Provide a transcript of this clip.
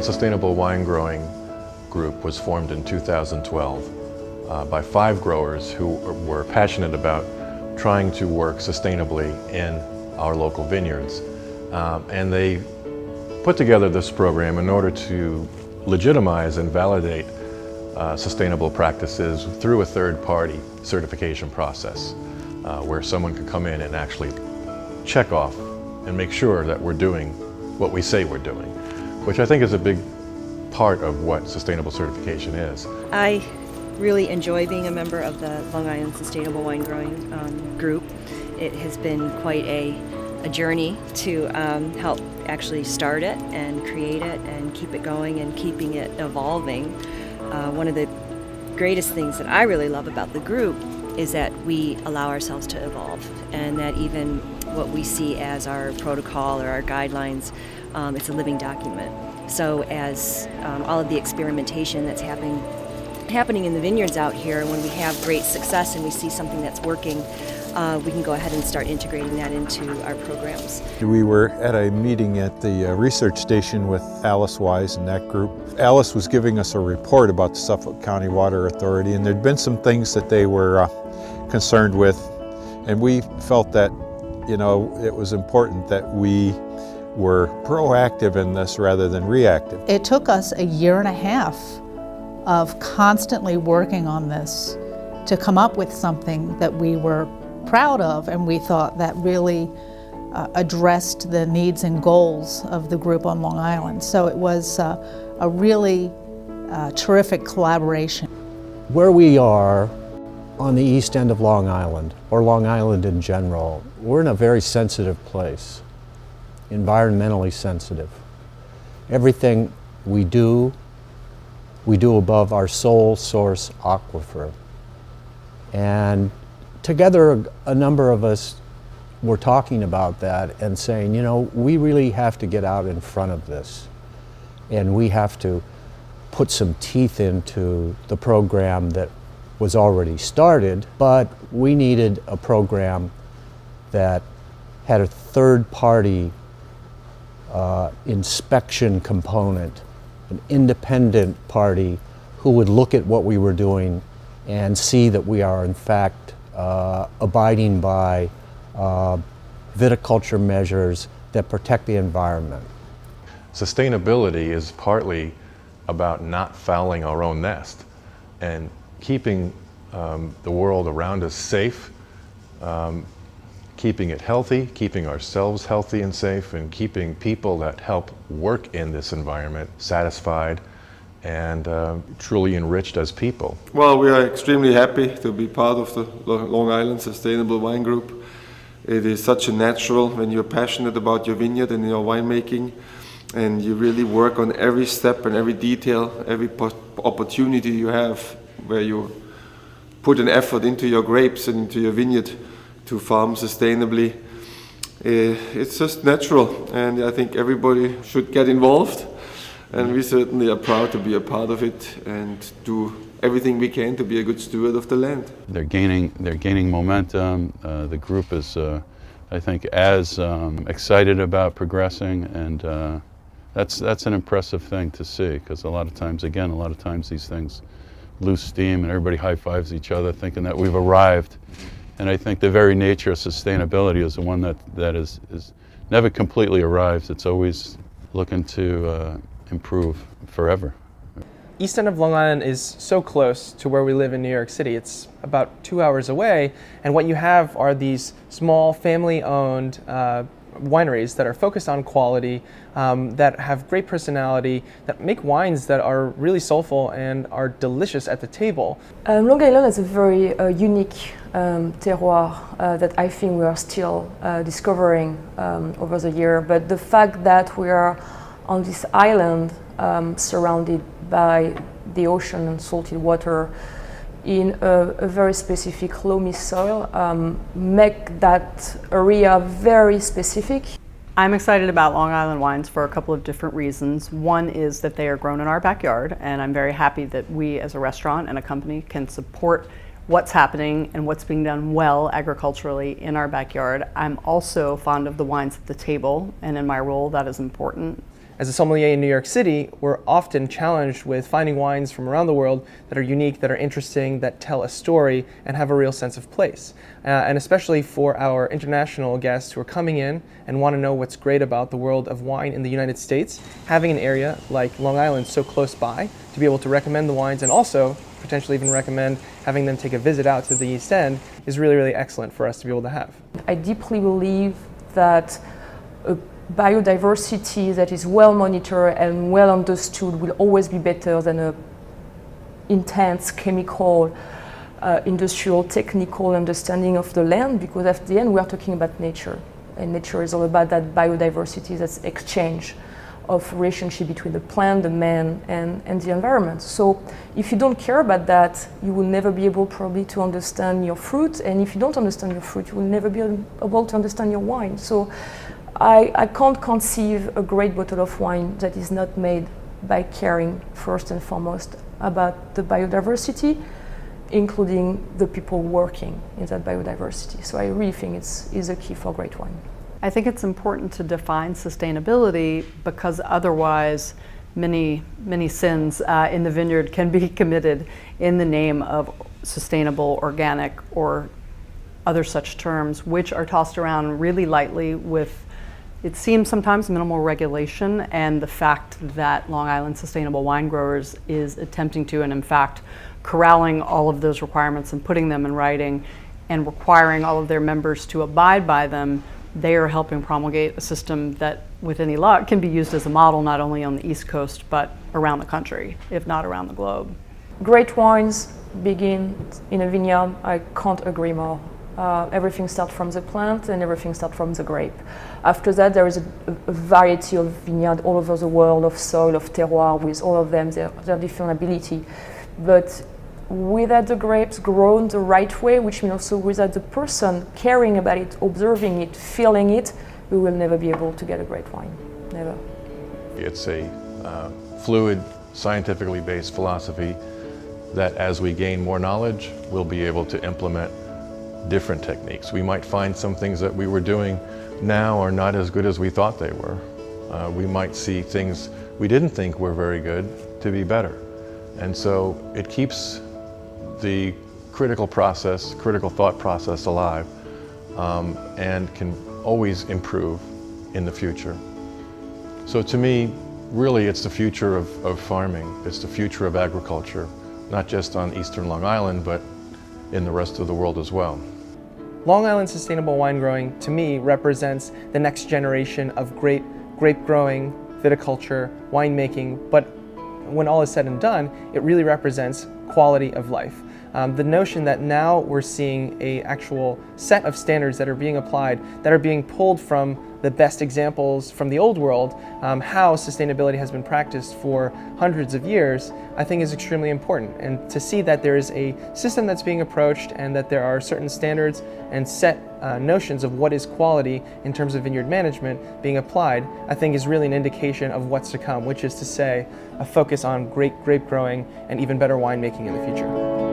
Sustainable Wine Growing Group was formed in 2012 by 5 growers who were passionate about trying to work sustainably in our local vineyards. And they put together this program in order to legitimize and validate sustainable practices through a third-party certification process where someone could come in and actually check off and make sure that we're doing what we say we're doing, which I think is a big part of what sustainable certification is. I really enjoy being a member of the Long Island Sustainable Wine Growing Group. It has been quite a journey to help actually start it and create it and keep it going and keeping it evolving. One of the greatest things that I really love about the group is that we allow ourselves to evolve, and that even what we see as our protocol or our guidelines, it's a living document. So as all of the experimentation that's happening in the vineyards out here, when we have great success and we see something that's working, we can go ahead and start integrating that into our programs. We were at a meeting at the research station with Alice Wise and that group. Alice was giving us a report about the Suffolk County Water Authority, and there'd been some things that they were concerned with, and we felt that, you know, it was important that we were proactive in this rather than reactive. It took us a year and a half of constantly working on this to come up with something that we were proud of, and we thought that really addressed the needs and goals of the group on Long Island. So it was a really terrific collaboration. Where we are on the east end of Long Island, or Long Island in general, we're in a very sensitive place, environmentally sensitive. Everything we do above our sole source aquifer. And together, a number of us were talking about that and saying, you know, we really have to get out in front of this, and we have to put some teeth into the program that was already started, but we needed a program that had a third-party inspection component, an independent party who would look at what we were doing and see that we are in fact abiding by viticulture measures that protect the environment. Sustainability is partly about not fouling our own nest and keeping the world around us safe, keeping it healthy, keeping ourselves healthy and safe, and keeping people that help work in this environment satisfied and truly enriched as people. Well, we are extremely happy to be part of the Long Island Sustainable Wine Group. It is such a natural when you're passionate about your vineyard and your winemaking, and you really work on every step and every detail, every opportunity you have where you put an effort into your grapes and into your vineyard to farm sustainably. It's just natural, and I think everybody should get involved, and we certainly are proud to be a part of it and do everything we can to be a good steward of the land. They're gaining momentum. The group is, I think, as excited about progressing, and that's an impressive thing to see, because a lot of times these things lose steam and everybody high-fives each other thinking that we've arrived. And I think the very nature of sustainability is the one that is never completely arrives. It's always looking to improve forever. East end of Long Island is so close to where we live in New York City. It's about 2 hours away, and what you have are these small family-owned wineries that are focused on quality, that have great personality, that make wines that are really soulful and are delicious at the table. Long Island is a very unique terroir that I think we are still discovering over the year, but the fact that we are on this island surrounded by the ocean and salty water in a very specific loamy soil make that area very specific. I'm excited about Long Island wines for a couple of different reasons. One is that they are grown in our backyard, and I'm very happy that we as a restaurant and a company can support what's happening and what's being done well agriculturally in our backyard. I'm also fond of the wines at the table, and in my role that is important. As a sommelier in New York City, we're often challenged with finding wines from around the world that are unique, that are interesting, that tell a story, and have a real sense of place. And especially for our international guests who are coming in and want to know what's great about the world of wine in the United States, having an area like Long Island so close by to be able to recommend the wines and also potentially even recommend having them take a visit out to the East End is really, really excellent for us to be able to have. I deeply believe that a biodiversity that is well monitored and well understood will always be better than a intense chemical, industrial, technical understanding of the land, because at the end we are talking about nature, and nature is all about that biodiversity, that's exchange of relationship between the plant, the man, and the environment. So if you don't care about that, you will never be able probably to understand your fruit, and if you don't understand your fruit, you will never be able to understand your wine. So I can't conceive a great bottle of wine that is not made by caring first and foremost about the biodiversity, including the people working in that biodiversity. So I really think it's a key for great wine. I think it's important to define sustainability because otherwise many sins in the vineyard can be committed in the name of sustainable, organic, or other such terms, which are tossed around really lightly with, it seems sometimes, minimal regulation, and the fact that Long Island Sustainable Wine Growers is attempting to, and in fact, corralling all of those requirements and putting them in writing and requiring all of their members to abide by them. They are helping promulgate a system that, with any luck, can be used as a model not only on the East Coast, but around the country, if not around the globe. Great wines begin in a vineyard. I can't agree more. Everything starts from the plant and everything starts from the grape. After that, there is a variety of vineyards all over the world, of soil, of terroir, with all of them, their different ability. But without the grapes grown the right way, which means also without the person caring about it, observing it, feeling it, we will never be able to get a great wine. Never. It's a fluid, scientifically based philosophy that as we gain more knowledge, we'll be able to implement different techniques. We might find some things that we were doing now are not as good as we thought they were. We might see things we didn't think were very good to be better. And so it keeps the critical thought process alive, and can always improve in the future. So to me, really it's the future of farming. It's the future of agriculture, not just on Eastern Long Island, but in the rest of the world as well. Long Island Sustainable Wine Growing, to me, represents the next generation of great grape growing, viticulture, winemaking, but when all is said and done, it really represents quality of life. The notion that now we're seeing an actual set of standards that are being applied, that are being pulled from the best examples from the old world, how sustainability has been practiced for hundreds of years, I think is extremely important. And to see that there is a system that's being approached and that there are certain standards and set notions of what is quality in terms of vineyard management being applied, I think is really an indication of what's to come, which is to say a focus on great grape growing and even better winemaking in the future.